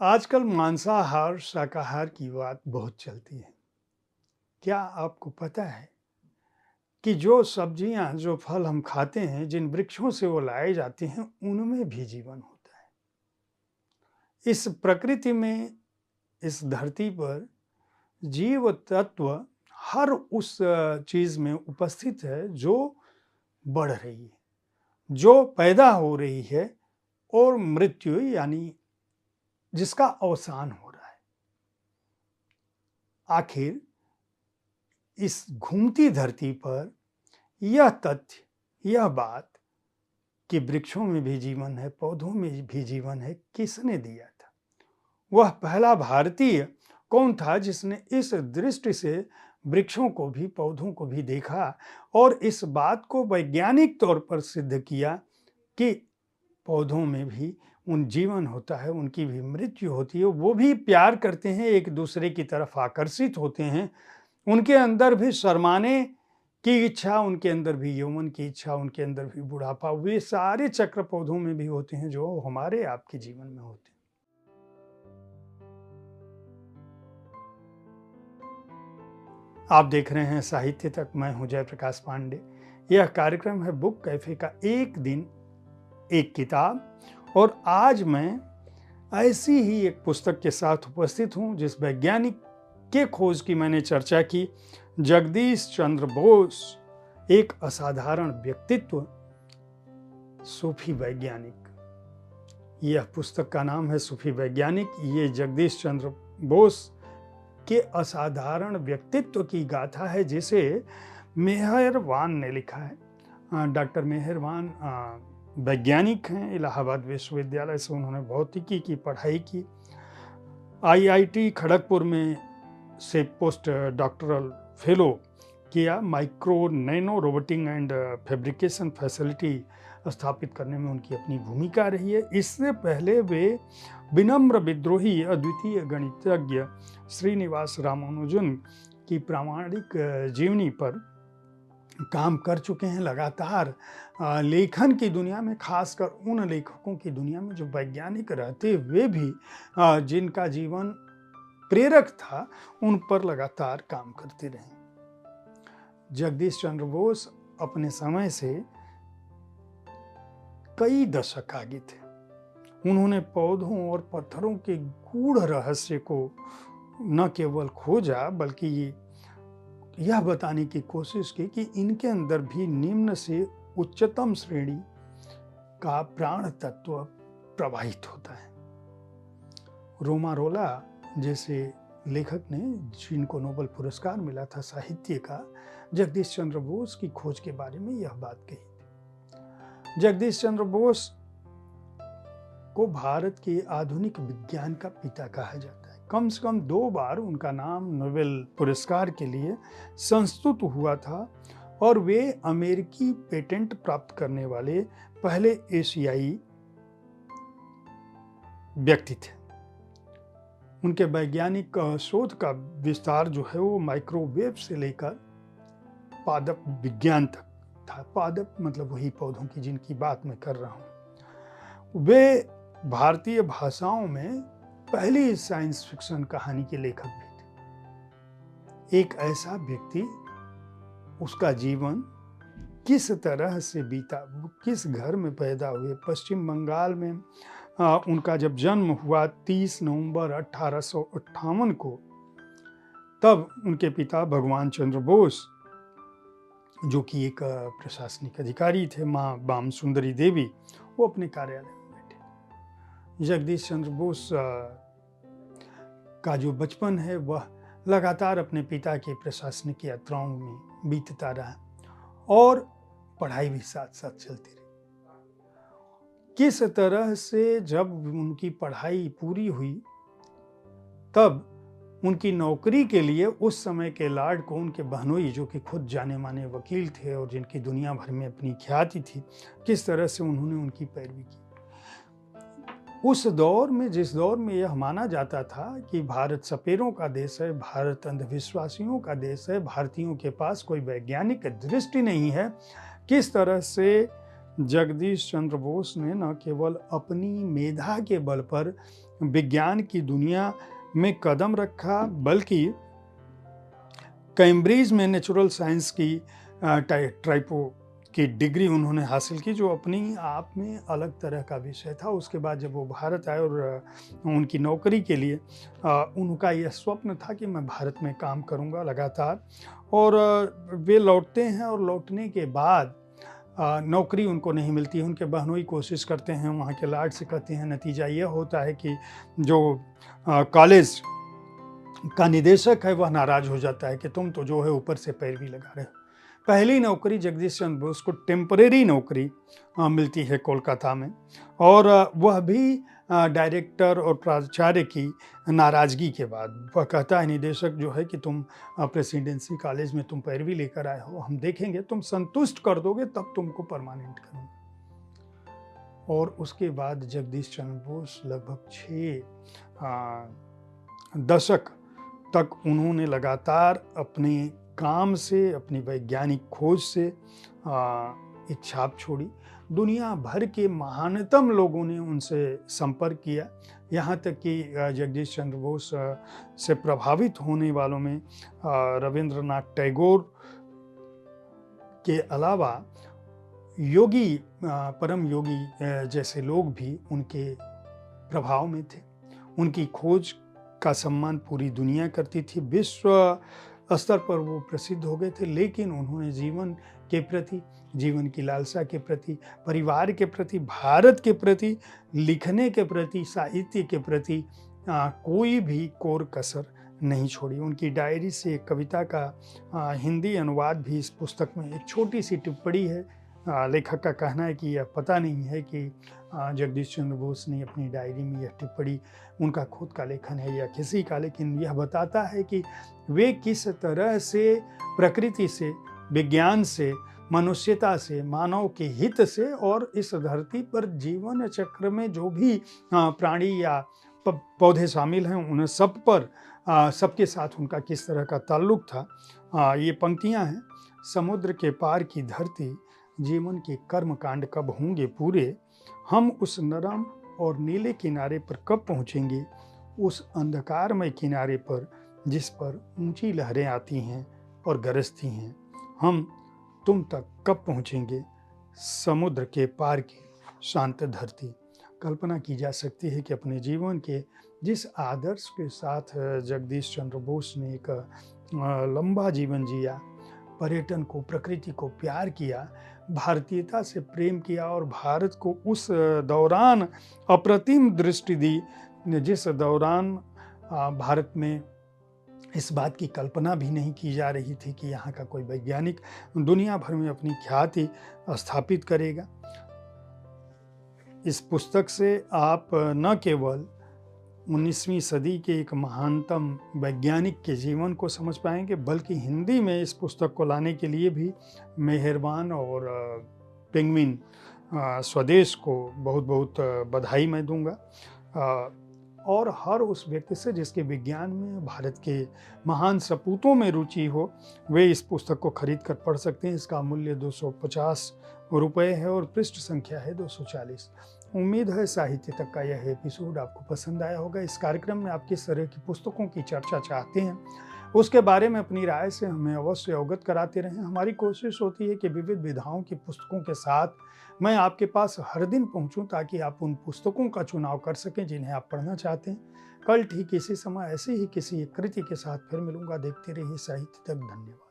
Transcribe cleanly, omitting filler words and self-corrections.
आजकल मांसाहार शाकाहार की बात बहुत चलती है। क्या आपको पता है कि जो सब्जियां जो फल हम खाते हैं, जिन वृक्षों से वो लाए जाते हैं, उनमें भी जीवन होता है। इस प्रकृति में, इस धरती पर जीव तत्व हर उस चीज में उपस्थित है जो बढ़ रही है, जो पैदा हो रही है और मृत्यु यानी जिसका अवसान हो रहा है। आखिर इस घूमती धरती पर यह तथ्य, यह बात कि वृक्षों में भी जीवन है, पौधों में भी जीवन है, किसने दिया था? वह पहला भारतीय कौन था जिसने इस दृष्टि से वृक्षों को भी, पौधों को भी देखा और इस बात को वैज्ञानिक तौर पर सिद्ध किया कि पौधों में भी उन जीवन होता है, उनकी भी मृत्यु होती है, वो भी प्यार करते हैं, एक दूसरे की तरफ आकर्षित होते हैं, उनके अंदर भी शर्माने की इच्छा, उनके अंदर भी यौवन की इच्छा, उनके अंदर भी बुढ़ापा, वे सारे चक्र पौधों में भी होते हैं जो हमारे आपके जीवन में होते हैं। आप देख रहे हैं साहित्य तक, मैं हूं जयप्रकाश पांडे। यह कार्यक्रम है बुक कैफे का एक दिन एक किताब, और आज मैं ऐसी ही एक पुस्तक के साथ उपस्थित हूं जिस वैज्ञानिक के खोज की मैंने चर्चा की, जगदीश चंद्र बोस, एक असाधारण व्यक्तित्व, सूफी वैज्ञानिक। यह पुस्तक का नाम है सूफी वैज्ञानिक। ये जगदीश चंद्र बोस के असाधारण व्यक्तित्व की गाथा है जिसे मेहर वान ने लिखा है। डॉक्टर मेहर वान वैज्ञानिक हैं, इलाहाबाद विश्वविद्यालय से उन्होंने भौतिकी की पढ़ाई की। IIT खड़गपुर में से पोस्ट डॉक्टरल फेलो किया। Micro nano roboting and fabrication facility स्थापित करने में उनकी अपनी भूमिका रही है। इससे पहले वे विनम्र विद्रोही अद्वितीय गणितज्ञ श्रीनिवास रामानुजन की प्रामाणिक जीवनी पर काम कर चुके हैं। लगातार लेखन की दुनिया में, खासकर उन लेखकों की दुनिया में जो वैज्ञानिक रहते हुए भी जिनका जीवन प्रेरक था, उन पर लगातार काम करते रहे। जगदीश चंद्र बोस अपने समय से कई दशक आगे थे। उन्होंने पौधों और पत्थरों के गूढ़ रहस्य को न केवल खोजा, बल्कि यह बताने की कोशिश की कि इनके अंदर भी निम्न से उच्चतम श्रेणी का प्राण तत्व प्रवाहित होता है। रोमारोला जैसे लेखक ने, जिनको नोबेल पुरस्कार मिला था साहित्य का, जगदीश चंद्र बोस की खोज के बारे में यह बात कही थी। जगदीश चंद्र बोस को भारत के आधुनिक विज्ञान का पिता कहा जाता है। कम से कम 2 बार उनका नाम नोबेल पुरस्कार के लिए संस्तुत हुआ था और वे अमेरिकी पेटेंट प्राप्त करने वाले पहले एशियाई व्यक्ति थे। उनके वैज्ञानिक शोध का विस्तार जो है वो माइक्रोवेव से लेकर पादप विज्ञान तक था। पादप मतलब वही पौधों की जिनकी बात मैं कर रहा हूँ। वे भारतीय भाषाओं में पहली साइंस फिक्शन कहानी के लेखक भी थे। एक ऐसा व्यक्ति, उसका जीवन किस तरह से बीता, किस घर में पैदा हुए। पश्चिम बंगाल में उनका जब जन्म हुआ 30 नवंबर 1858 को, तब उनके पिता भगवान चंद्र बोस, जो कि एक प्रशासनिक अधिकारी थे, माँ बाम सुंदरी देवी, वो अपने कार्यालय में बैठे। जगदीश चंद्र बोस का जो बचपन है वह लगातार अपने पिता की प्रशासनिक यात्राओं में बीतता रहा और पढ़ाई भी साथ साथ चलती रही। किस तरह से जब उनकी पढ़ाई पूरी हुई, तब उनकी नौकरी के लिए उस समय के लॉर्ड को, उनके बहनोई, जो कि खुद जाने माने वकील थे और जिनकी दुनिया भर में अपनी ख्याति थी, किस तरह से उन्होंने उनकी पैरवी की। उस दौर में, जिस दौर में यह माना जाता था कि भारत सपेरों का देश है, भारत अंधविश्वासियों का देश है, भारतीयों के पास कोई वैज्ञानिक दृष्टि नहीं है, किस तरह से जगदीश चंद्र बोस ने न केवल अपनी मेधा के बल पर विज्ञान की दुनिया में कदम रखा, बल्कि कैम्ब्रिज में नेचुरल साइंस की ट्राइपो की डिग्री उन्होंने हासिल की, जो अपनी आप में अलग तरह का विषय था। उसके बाद जब वो भारत आए और उनकी नौकरी के लिए उनका यह स्वप्न था कि मैं भारत में काम करूंगा लगातार, और वे लौटते हैं और लौटने के बाद नौकरी उनको नहीं मिलती है। उनके बहनोई कोशिश करते हैं, वहाँ के लाड से कहते हैं। नतीजा यह होता है कि जो कॉलेज का निदेशक है वह नाराज हो जाता है कि तुम तो जो है ऊपर से पैरवी लगा रहे हो। पहली नौकरी जगदीश चंद्र बोस को टेम्परेरी नौकरी मिलती है कोलकाता में, और वह भी डायरेक्टर और प्राचार्य की नाराज़गी के बाद। वह कहता है निदेशक जो है कि तुम प्रेसिडेंसी कॉलेज में तुम पैरवी लेकर आए हो, हम देखेंगे, तुम संतुष्ट कर दोगे तब तुमको परमानेंट करूँगा। और उसके बाद जगदीश चंद्र बोस लगभग 6 दशक तक उन्होंने लगातार अपने काम से, अपनी वैज्ञानिक खोज से एक छाप छोड़ी। दुनिया भर के महानतम लोगों ने उनसे संपर्क किया, यहाँ तक कि जगदीश चंद्र बोस से प्रभावित होने वालों में रविंद्रनाथ टैगोर के अलावा योगी, परम योगी जैसे लोग भी उनके प्रभाव में थे। उनकी खोज का सम्मान पूरी दुनिया करती थी, विश्व स्तर पर वो प्रसिद्ध हो गए थे। लेकिन उन्होंने जीवन के प्रति, जीवन की लालसा के प्रति, परिवार के प्रति, भारत के प्रति, लिखने के प्रति, साहित्य के प्रति कोई भी कोर कसर नहीं छोड़ी। उनकी डायरी से एक कविता का हिंदी अनुवाद भी इस पुस्तक में, एक छोटी सी टिप्पणी है। लेखक का कहना है कि यह पता नहीं है कि जगदीश चंद्र बोस ने अपनी डायरी में यह टिप्पणी उनका खुद का लेखन है या किसी का, लेकिन यह बताता है कि वे किस तरह से प्रकृति से, विज्ञान से, मनुष्यता से, मानव के हित से और इस धरती पर जीवन चक्र में जो भी प्राणी या पौधे शामिल हैं उन सब पर, सबके साथ उनका किस तरह का ताल्लुक था। ये पंक्तियां हैं। समुद्र के पार की धरती, जीवन के कर्म कांड कब होंगे पूरे, हम उस नरम और नीले किनारे पर कब पहुँचेंगे, उस अंधकारमय किनारे पर जिस पर ऊंची लहरें आती हैं और गरजती हैं, हम तुम तक कब पहुँचेंगे, समुद्र के पार की शांत धरती। कल्पना की जा सकती है कि अपने जीवन के जिस आदर्श के साथ जगदीश चंद्र बोस ने एक लंबा जीवन जिया, पर्यटन को, प्रकृति को प्यार किया, भारतीयता से प्रेम किया और भारत को उस दौरान अप्रतिम दृष्टि दी जिस दौरान भारत में इस बात की कल्पना भी नहीं की जा रही थी कि यहाँ का कोई वैज्ञानिक दुनिया भर में अपनी ख्याति स्थापित करेगा। इस पुस्तक से आप न केवल 19वीं सदी के एक महानतम वैज्ञानिक के जीवन को समझ पाएंगे, बल्कि हिंदी में इस पुस्तक को लाने के लिए भी मेहरबान और पेंगुइन स्वदेश को बहुत बहुत बधाई मैं दूंगा। और हर उस व्यक्ति से जिसके विज्ञान में, भारत के महान सपूतों में रुचि हो, वे इस पुस्तक को खरीद कर पढ़ सकते हैं। इसका मूल्य 250 रुपये है और पृष्ठ संख्या है 240। उम्मीद है साहित्य तक का यह एपिसोड आपको पसंद आया होगा। इस कार्यक्रम में आप किस तरह की पुस्तकों की चर्चा चाहते हैं, उसके बारे में अपनी राय से हमें अवश्य अवगत कराते रहें। हमारी कोशिश होती है कि विविध विधाओं की पुस्तकों के साथ मैं आपके पास हर दिन पहुंचूं, ताकि आप उन पुस्तकों का चुनाव कर सकें जिन्हें आप पढ़ना चाहते हैं। कल ठीक इसी समय ऐसी ही किसी एक कृति के साथ फिर मिलूंगा। देखते रहिए साहित्य तक। धन्यवाद।